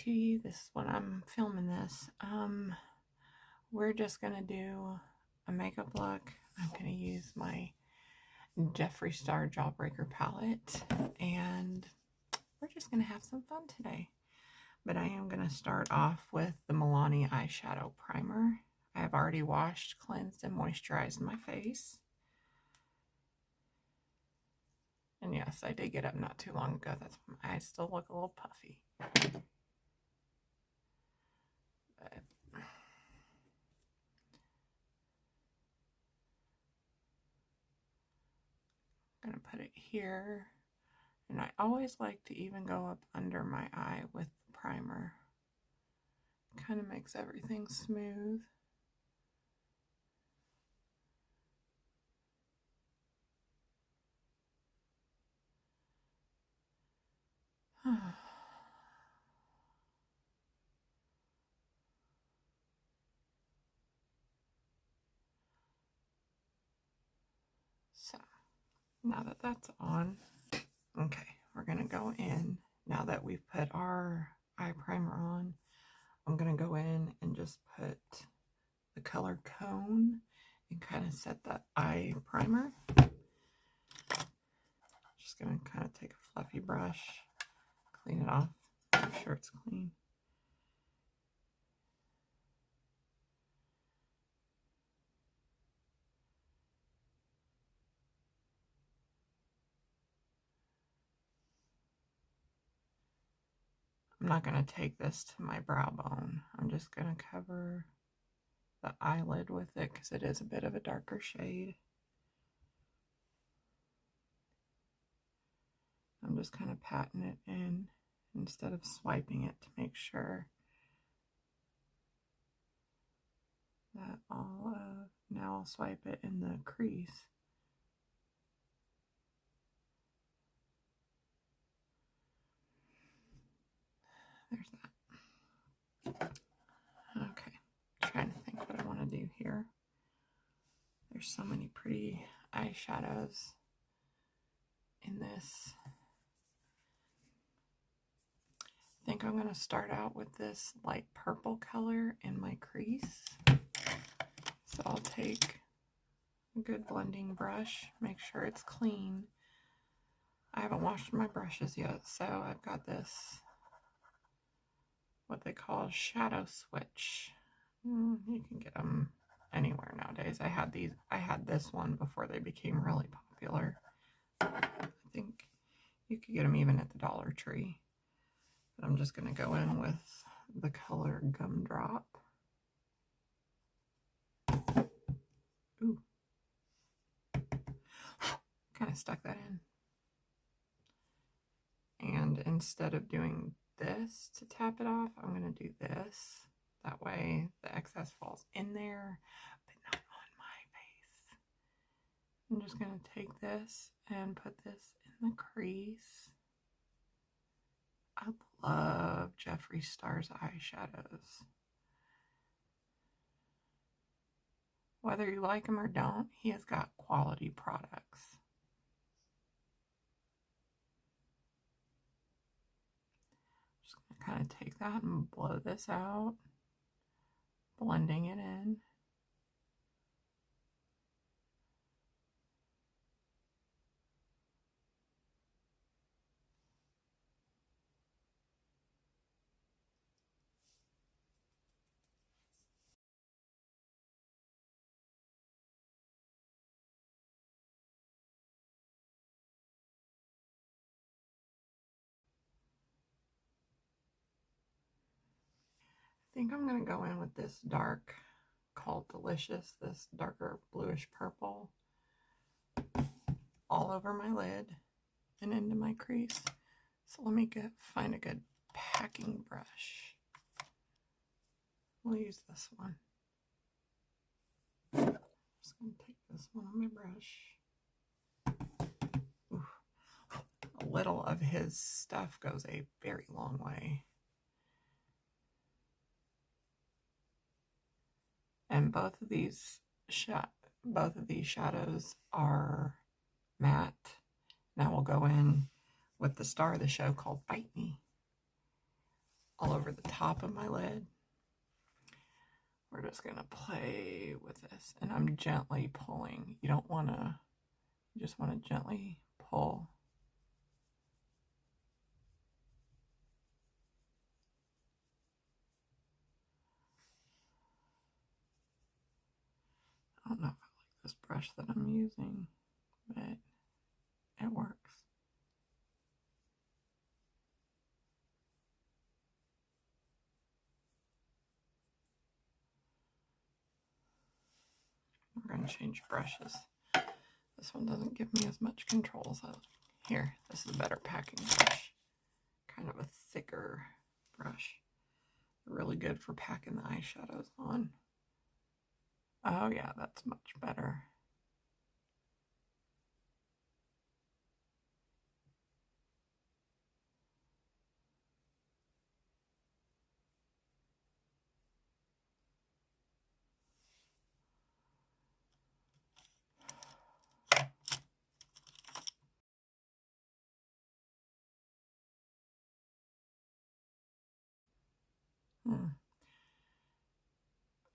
to you. This is when I'm filming this. We're just gonna do a makeup look. I'm gonna use my Jeffree Starr Jawbreaker palette, and we're just gonna have some fun today. But I am gonna start off with the Milani eyeshadow primer. I have already washed, cleansed, and moisturized my face. And yes, I did get up not too long ago. That's why my eyes still look a little puffy. But I'm going to put it here. And I always like to even go up under my eye with the primer. Kind of makes everything smooth. So, now that that's on, okay, we're going to go in. Now that we've put our eye primer on, I'm going to go in and just put the color Cone and kind of set that eye primer. Just going to kind of take a fluffy brush, clean it off, make sure it's clean. I'm not going to take this to my brow bone. I'm just going to cover the eyelid with it because it is a bit of a darker shade. I'm just kind of patting it in instead of swiping it to make sure that now I'll swipe it in the crease. There's that. Okay, trying to think what I want to do here. There's so many pretty eyeshadows in this. I think I'm going to start out with this light purple color in my crease. So I'll take a good blending brush, make sure it's clean. I haven't washed my brushes yet, so I've got this, what they call shadow switch. You can get them anywhere nowadays. I had this one before they became really popular. I think you could get them even at the Dollar Tree. But I'm just going to go in with the color Gumdrop. Ooh. Kind of stuck that in. And instead of doing this to tap it off, I'm going to do this. That way the excess falls in there, but not on my face. I'm just going to take this and put this in the crease. I love Jeffree Starr's eyeshadows. Whether you like him or don't, he has got quality products. Just going to kind of take that and blow this out, blending it in. I think I'm going to go in with this dark called Delicious, this darker bluish purple, all over my lid and into my crease. So let me find a good packing brush. We'll use this one. I'm just going to take this one on my brush. Ooh. A little of his stuff goes a very long way. And both of these shadows are matte. Now we'll go in with the star of the show called Bite Me. all over the top of my lid. We're just going to play with this, and I'm gently pulling. You don't want to, you just want to gently pull. I don't know if I like this brush that I'm using, but it works. We're going to change brushes. This one doesn't give me as much control as I like. Here, this is a better packing brush. Kind of a thicker brush. Really good for packing the eyeshadows on. Oh yeah, that's much better.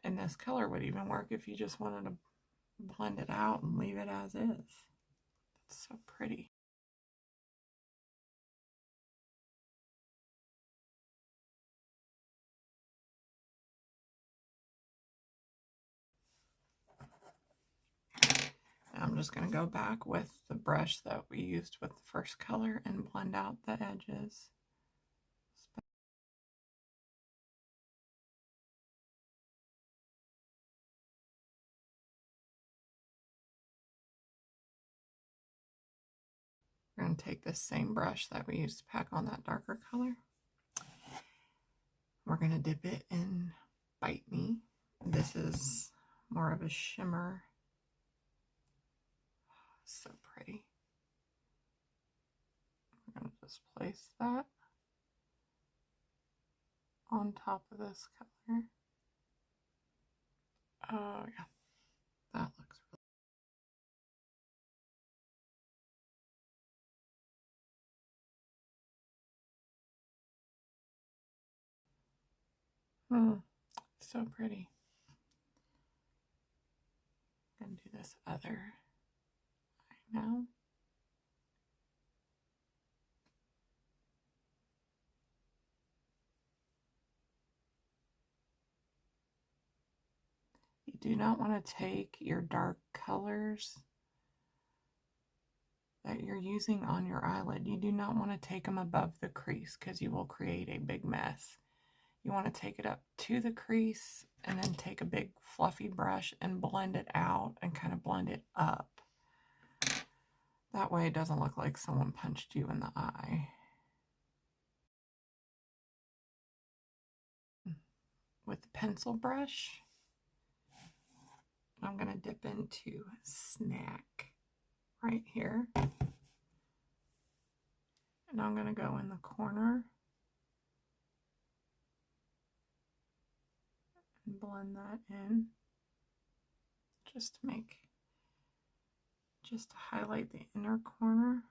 And this color would even work if you just wanted to blend it out and leave it as is. It's so pretty. And I'm just going to go back with the brush that we used with the first color and blend out the edges. We're going to take this same brush that we used to pack on that darker color. We're going to dip it in Bite Me. This is more of a shimmer. So pretty. We're going to just place that on top of this color. Oh yeah, that looks so pretty. I'm gonna do this other eye now. You do not want to take your dark colors that you're using on your eyelid. You do not want to take them above the crease because you will create a big mess. You want to take it up to the crease and then take a big fluffy brush and blend it out and kind of blend it up. That way it doesn't look like someone punched you in the eye. With the pencil brush, I'm going to dip into Snack right here. And I'm going to go in the corner and blend that in just to highlight the inner corner.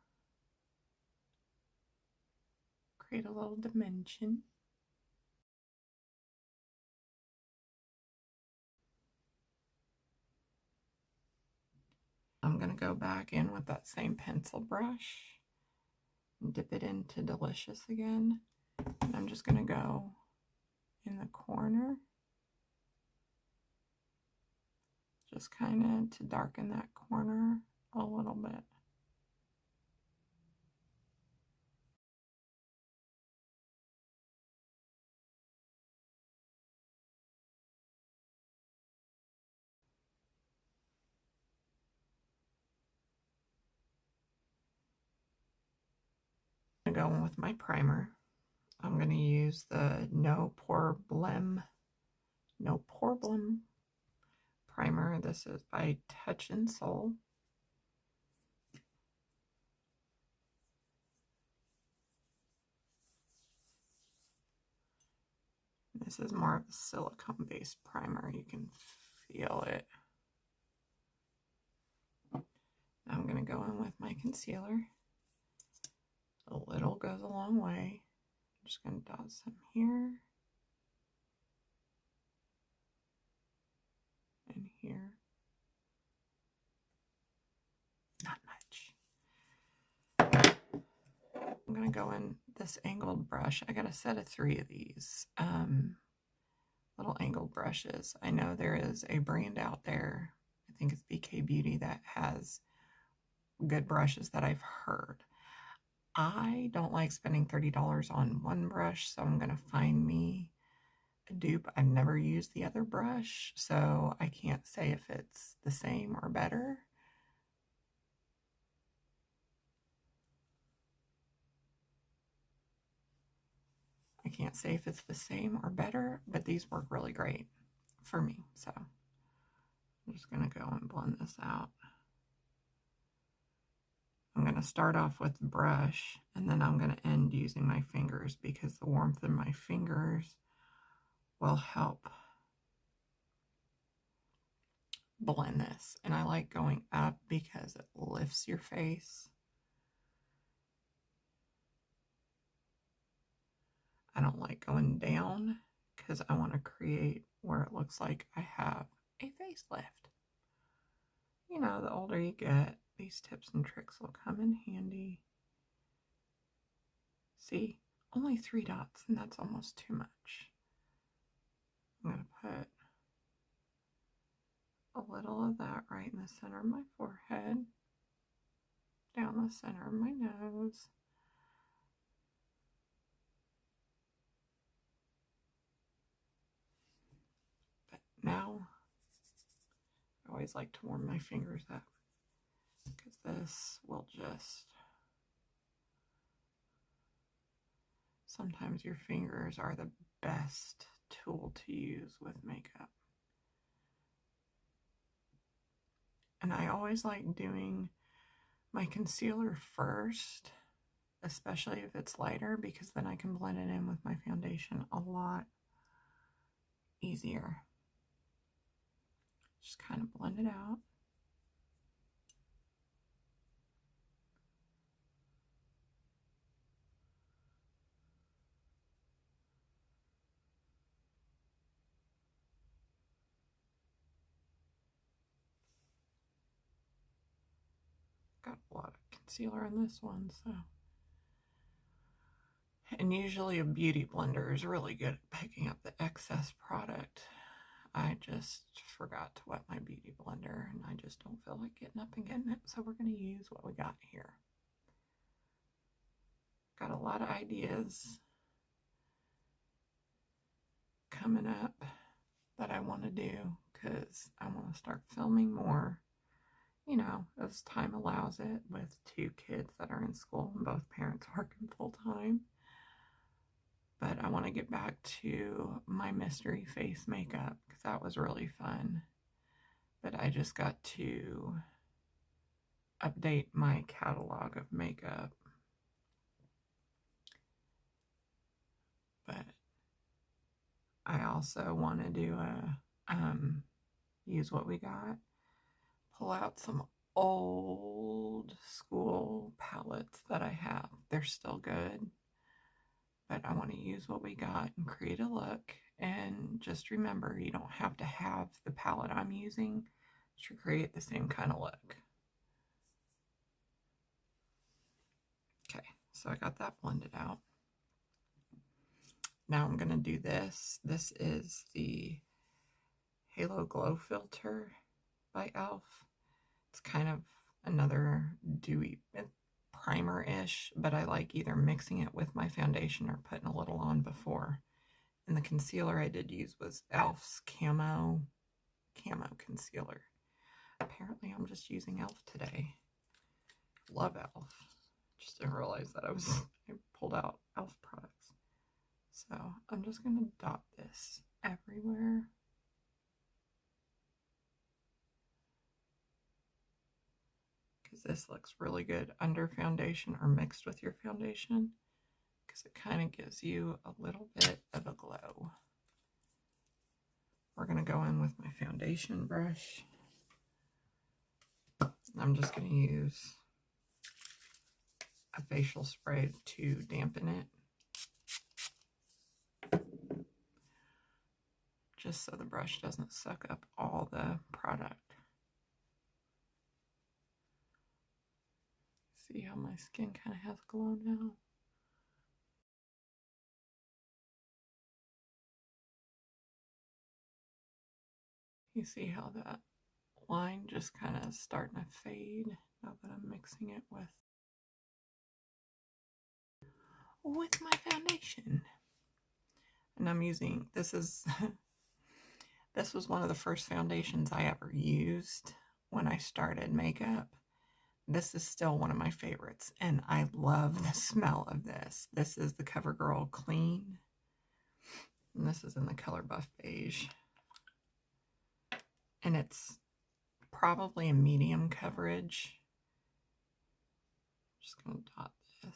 Create a little dimension. I'm going to go back in with that same pencil brush and dip it into Delicious again. And I'm just going to go in the corner, just kind of to darken that corner a little bit. I'm going to go in with my primer. I'm going to use the No Pore Blem primer. This is by Touch and Soul. This is more of a silicone based primer. You can feel it. I'm going to go in with my concealer. A little goes a long way. I'm just going to dot some here. And here. Not much. I'm going to go in this angled brush. I got a set of 3 of these little angled brushes. I know there is a brand out there, I think it's BK Beauty, that has good brushes that I've heard. I don't like spending $30 on one brush, so I'm going to find me a dupe. I've never used the other brush, so I can't say if it's the same or better. I can't say if it's the same or better, but these work really great for me. So I'm just going to go and blend this out. I'm going to start off with the brush, and then I'm going to end using my fingers because the warmth in my fingers will help blend this. And I like going up because it lifts your face. I don't like going down because I want to create where it looks like I have a facelift. You know, the older you get, these tips and tricks will come in handy. See, only 3 dots, and that's almost too much. I'm going to put a little of that right in the center of my forehead, down the center of my nose. But now, I always like to warm my fingers up because this will just, sometimes your fingers are the best tool to use with makeup. And I always like doing my concealer first, especially if it's lighter, because then I can blend it in with my foundation a lot easier. Just kind of blend it out. Got a lot of concealer in this one, so. And usually a beauty blender is really good at picking up the excess product. I just forgot to wet my beauty blender, and I just don't feel like getting up and getting it, so we're going to use what we got here. Got a lot of ideas coming up that I want to do because I want to start filming more, you know, as time allows it, with 2 kids that are in school and both parents working full time. But I want to get back to my mystery face makeup because that was really fun. But I just got to update my catalog of makeup. But I also want to do a, use what we got, pull out some old school palettes that I have. They're still good, but I want to use what we got and create a look. And just remember, you don't have to have the palette I'm using to create the same kind of look. Okay, so I got that blended out. Now I'm going to do this. This is the Halo Glow Filter by e.l.f. It's kind of another dewy primer-ish, but I like either mixing it with my foundation or putting a little on before. And the concealer I did use was e.l.f.'s camo concealer. Apparently I'm just using e.l.f. today. Love e.l.f. Just didn't realize that I pulled out e.l.f. products. So I'm just going to dot this everywhere. Because this looks really good under foundation or mixed with your foundation. Because it kind of gives you a little bit of a glow. We're going to go in with my foundation brush. I'm just going to use a facial spray to dampen it. just so the brush doesn't suck up all the product. See how my skin kind of has glow now? You see how that line just kind of starting to fade now that I'm mixing it with my foundation. And I'm using, this was one of the first foundations I ever used when I started makeup. This is still one of my favorites, and I love the smell of this. This is the Covergirl Clean, and this is in the color Buff Beige. And it's probably a medium coverage. Just going to dot this.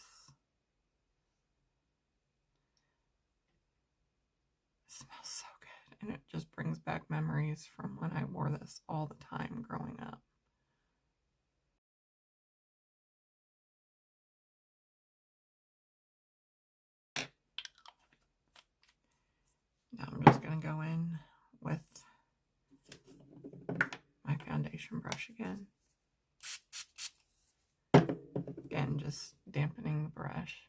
It smells so good, and it just brings back memories from when I wore this all the time growing up. Now I'm just going to go in with my foundation brush again. Again, just dampening the brush.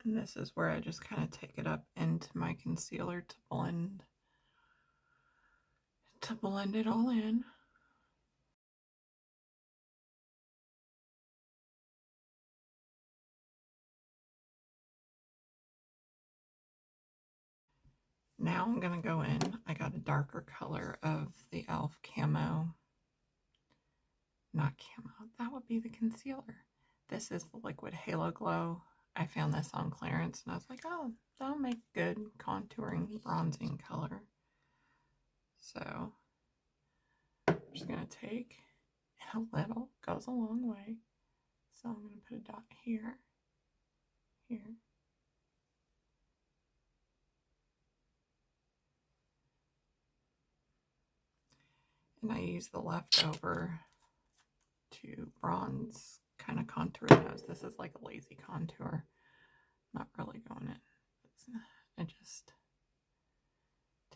And this is where I just kind of take it up into my concealer to blend it all in. Now I'm going to go in. I got a darker color of the e.l.f. camo. Not camo. That would be the concealer. This is the Liquid Halo Glow. I found this on clearance and I was like, oh, that'll make good contouring bronzing color. So I'm just going to take a little, goes a long way. So I'm going to put a dot here, here. And I use the leftover to bronze, kind of contour the nose. This is like a lazy contour. Not really going in. I just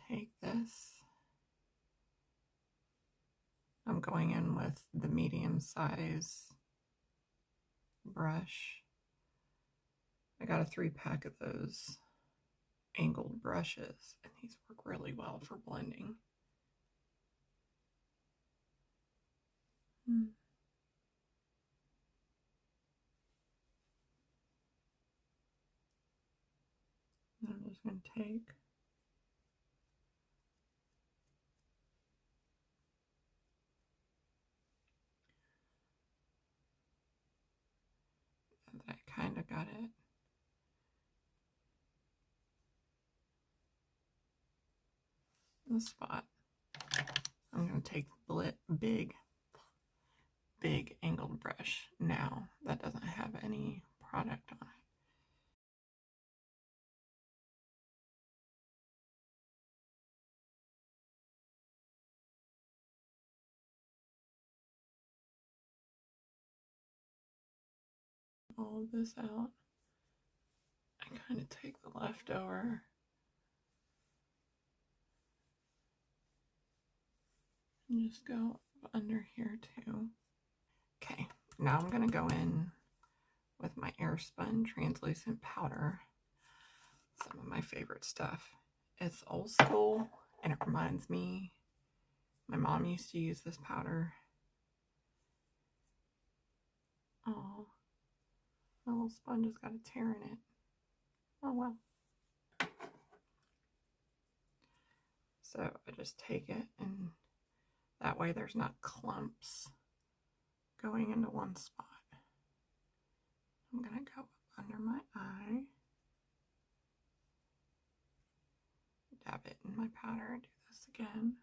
take this. I'm going in with the medium size brush. I got a 3-pack of those angled brushes, and these work really well for blending. I'm just going to take I kind of got it. The spot. I'm going to take big angled brush now that doesn't have any product on it. All of this out. I kind of take the leftover and just go under here too. Okay, now I'm going to go in with my Airspun translucent powder. Some of my favorite stuff. It's old school and it reminds me, my mom used to use this powder. Oh, my little sponge has got a tear in it. Oh well. So I just take it, and that way there's not clumps going into one spot. I'm going to go up under my eye, dab it in my powder, and do this again.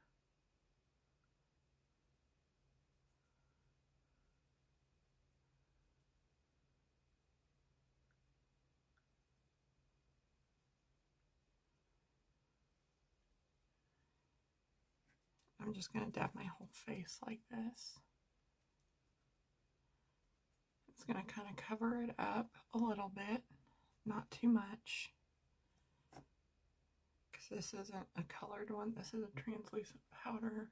I'm just going to dab my whole face like this. It's going to kind of cover it up a little bit, not too much. Because this isn't a colored one, this is a translucent powder.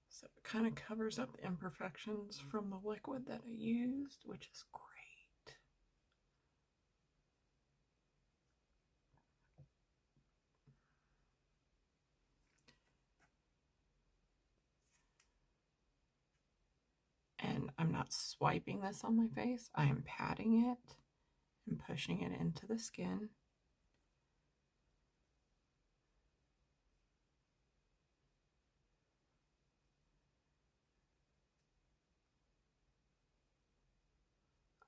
So it kind of covers up the imperfections from the liquid that I used, which is great. And I'm not swiping this on my face. I am patting it and pushing it into the skin.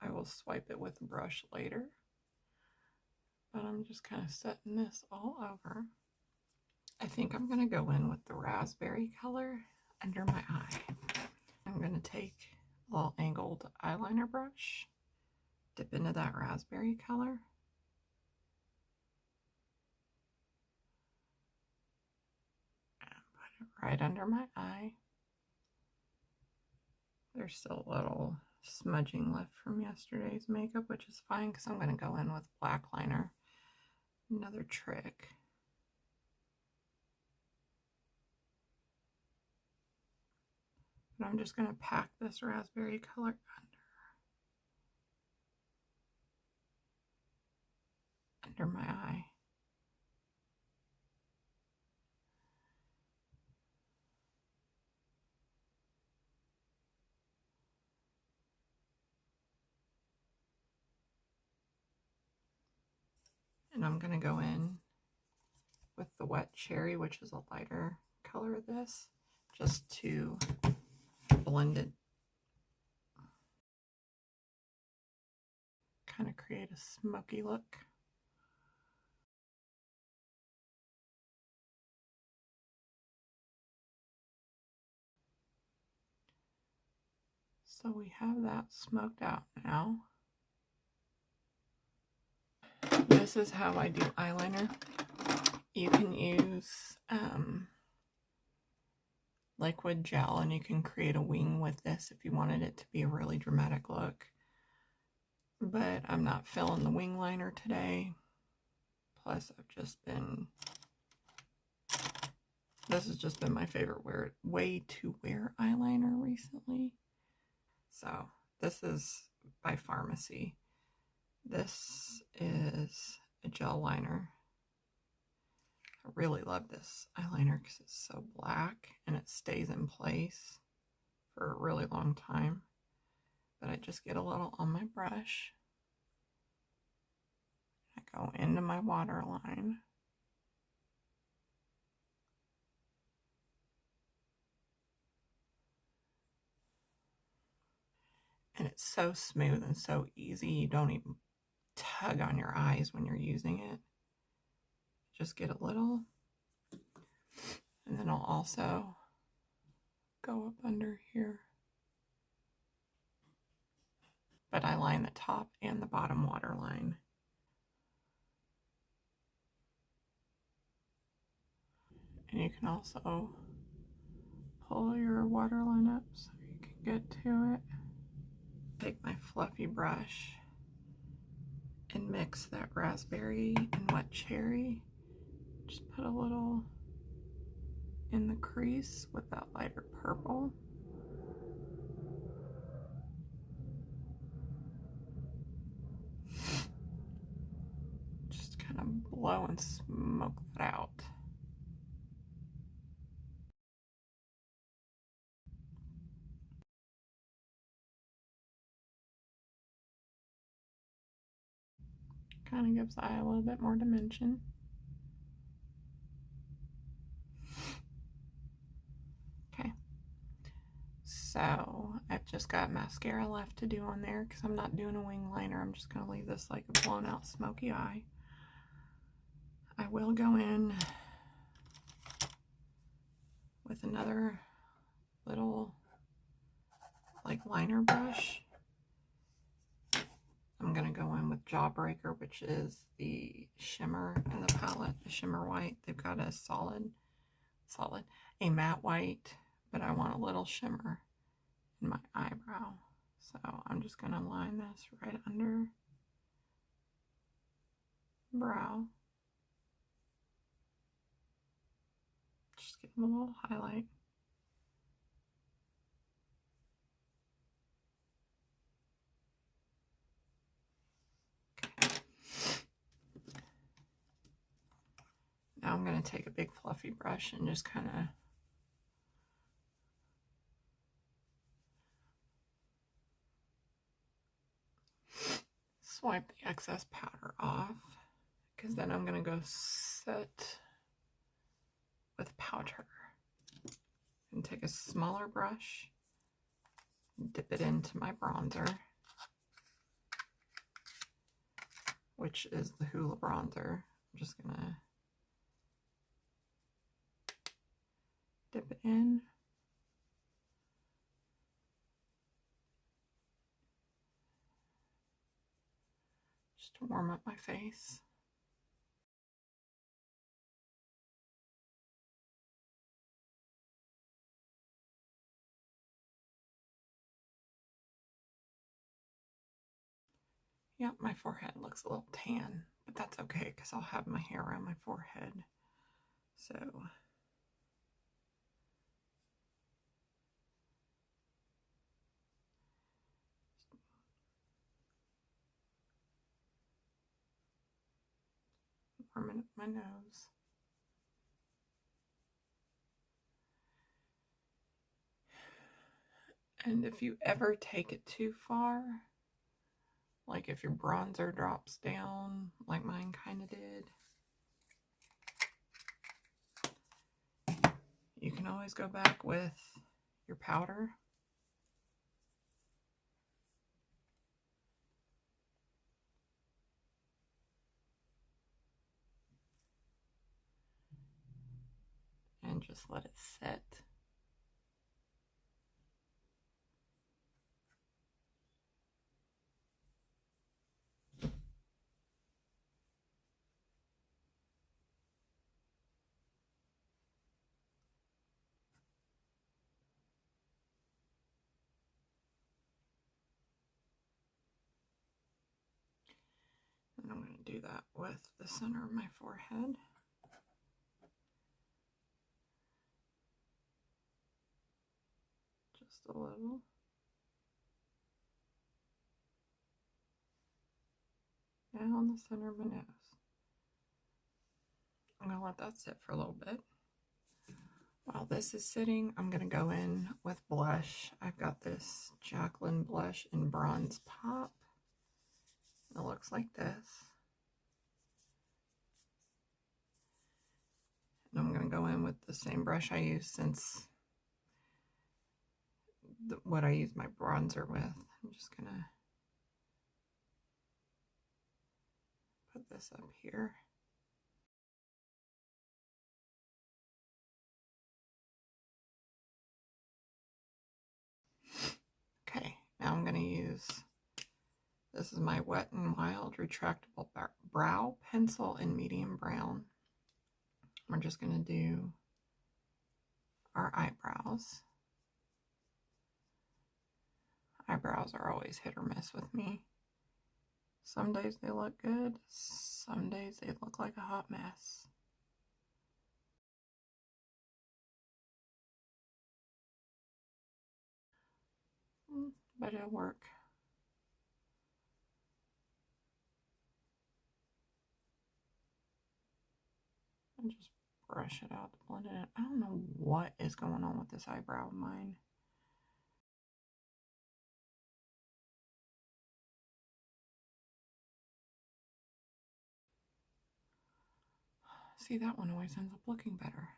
I will swipe it with a brush later. But I'm just kind of setting this all over. I think I'm going to go in with the raspberry color under my eye. I'm going to take a little angled eyeliner brush, dip into that raspberry color, and put it right under my eye. There's still a little smudging left from yesterday's makeup, which is fine because I'm going to go in with black liner. Another trick. But I'm just going to pack this raspberry color under my eye. And I'm going to go in with the wet cherry, which is a lighter color of this, just to blend it, kind of create a smoky look. So we have that smoked out now. This is how I do eyeliner. You can use liquid gel and you can create a wing with this if you wanted it to be a really dramatic look. But I'm not filling the wing liner today. Plus this has just been my favorite way to wear eyeliner recently. So this is by Farmaci. This is a gel liner. I really love this eyeliner because it's so black and it stays in place for a really long time. But I just get a little on my brush. I go into my waterline. And it's so smooth and so easy. You don't even tug on your eyes when you're using it. Just get a little. And then I'll also go up under here. But I line the top and the bottom waterline. And you can also pull your waterline up so you can get to it. Take my fluffy brush and mix that raspberry and wet cherry. Just put a little in the crease with that lighter purple. Just kind of blow and smoke that out. Kind of gives the eye a little bit more dimension. Okay. So I've just got mascara left to do on there because I'm not doing a wing liner. I'm just going to leave this like a blown out smoky eye. I will go in with another little like liner brush. I'm going to go in with Jawbreaker, which is the shimmer in the palette, the shimmer white. They've got a solid solid, a matte white, but I want a little shimmer in my eyebrow. So I'm just going to line this right under brow. Just give them a little highlight. Okay. Now I'm going to take a big fluffy brush and just kind of swipe the excess powder off, because then I'm going to go set with powder. And take a smaller brush, dip it into my bronzer, which is the Hoola bronzer. I'm just going to dip it in. Just to warm up my face. Yep, my forehead looks a little tan, but that's okay because I'll have my hair around my forehead. So warming up my nose. And if you ever take it too far, like if your bronzer drops down, like mine kind of did, you can always go back with your powder. And just let it set. And I'm going to do that with the center of my forehead. Just a little. Down the center of my nose. I'm going to let that sit for a little bit. While this is sitting, I'm going to go in with blush. I've got this Jaclyn blush in Bronze Pop. It looks like this. And I'm going to go in with the same brush I used since what I use my bronzer with. I'm just going to put this up here. Okay, now I'm going to use, this is my Wet n Wild retractable brow pencil in medium brown. We're just going to do our eyebrows. Eyebrows are always hit or miss with me. Some days they look good, some days they look like a hot mess. But it'll work. And just brush it out to blend it in. I don't know what is going on with this eyebrow of mine. See, that one always ends up looking better.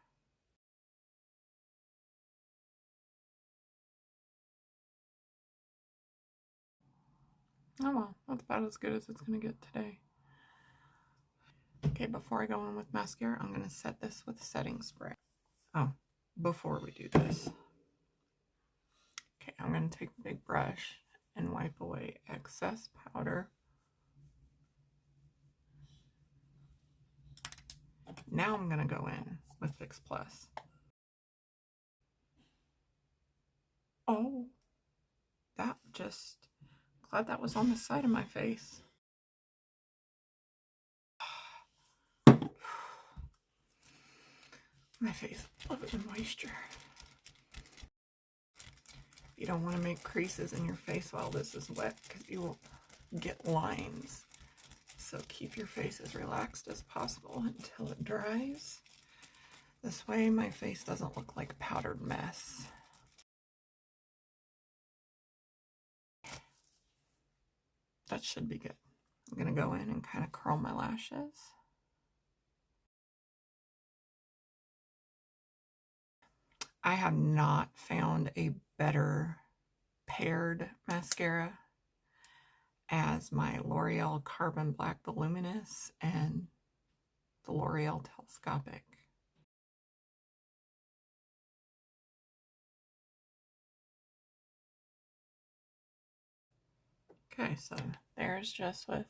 Oh well, that's about as good as it's going to get today. Okay, before I go in with mascara, I'm going to set this with setting spray. Oh, before we do this. Okay, I'm going to take a big brush and wipe away excess powder. Now I'm going to go in with Fix Plus. Oh, that just, glad that was on the side of my face. My face, love it with moisture. You don't want to make creases in your face while this is wet because you will get lines. So keep your face as relaxed as possible until it dries. This way my face doesn't look like a powdered mess. That should be good. I'm going to go in and kind of curl my lashes. I have not found a better paired mascara as my L'Oreal Carbon Black Voluminous and the L'Oreal Telescopic. Okay, so there's just with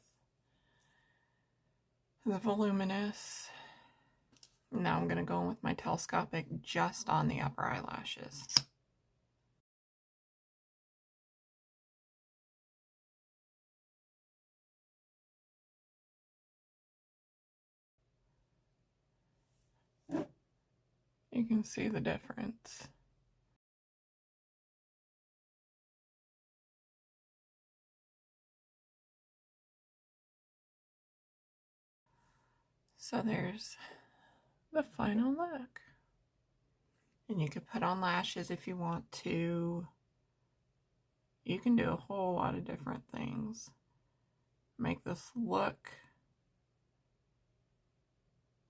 the Voluminous. Now I'm going to go in with my Telescopic just on the upper eyelashes. You can see the difference. So there's the final look. And you could put on lashes if you want to. You can do a whole lot of different things. Make this look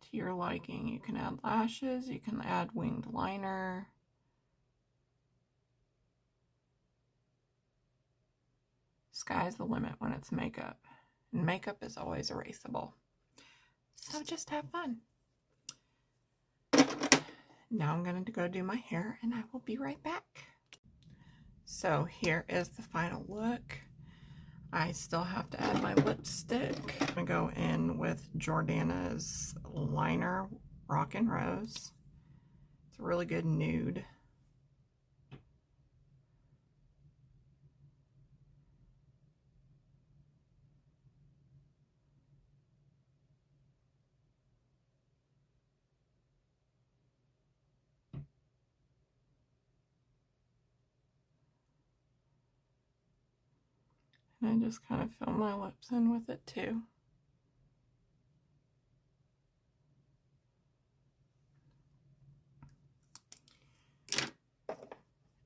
to your liking. You can add lashes, you can add winged liner. Sky's the limit when it's makeup. And makeup is always erasable. So just have fun. Now I'm going to go do my hair and I will be right back. So here is the final look. I still have to add my lipstick. I'm going to go in with Jordana's liner, Rockin' Rose. It's a really good nude. And I just kind of fill my lips in with it too.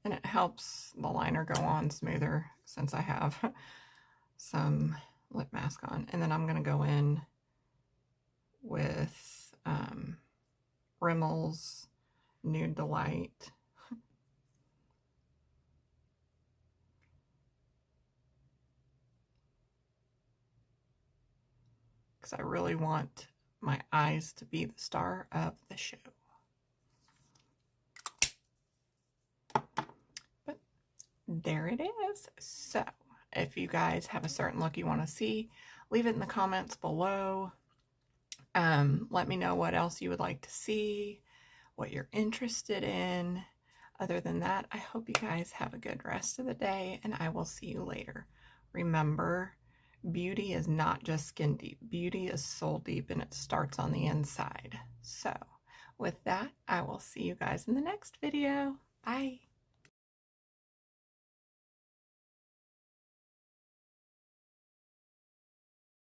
And it helps the liner go on smoother since I have some lip mask on. And then I'm going to go in with Rimmel's Nude Delight. Because I really want my eyes to be the star of the show. But there it is. So if you guys have a certain look you want to see, leave it in the comments below. Let me know what else you would like to see, what you're interested in. Other than that, I hope you guys have a good rest of the day, and I will see you later. Remember, beauty is not just skin deep. Beauty is soul deep, and it starts on the inside. So with that, I will see you guys in the next video. Bye.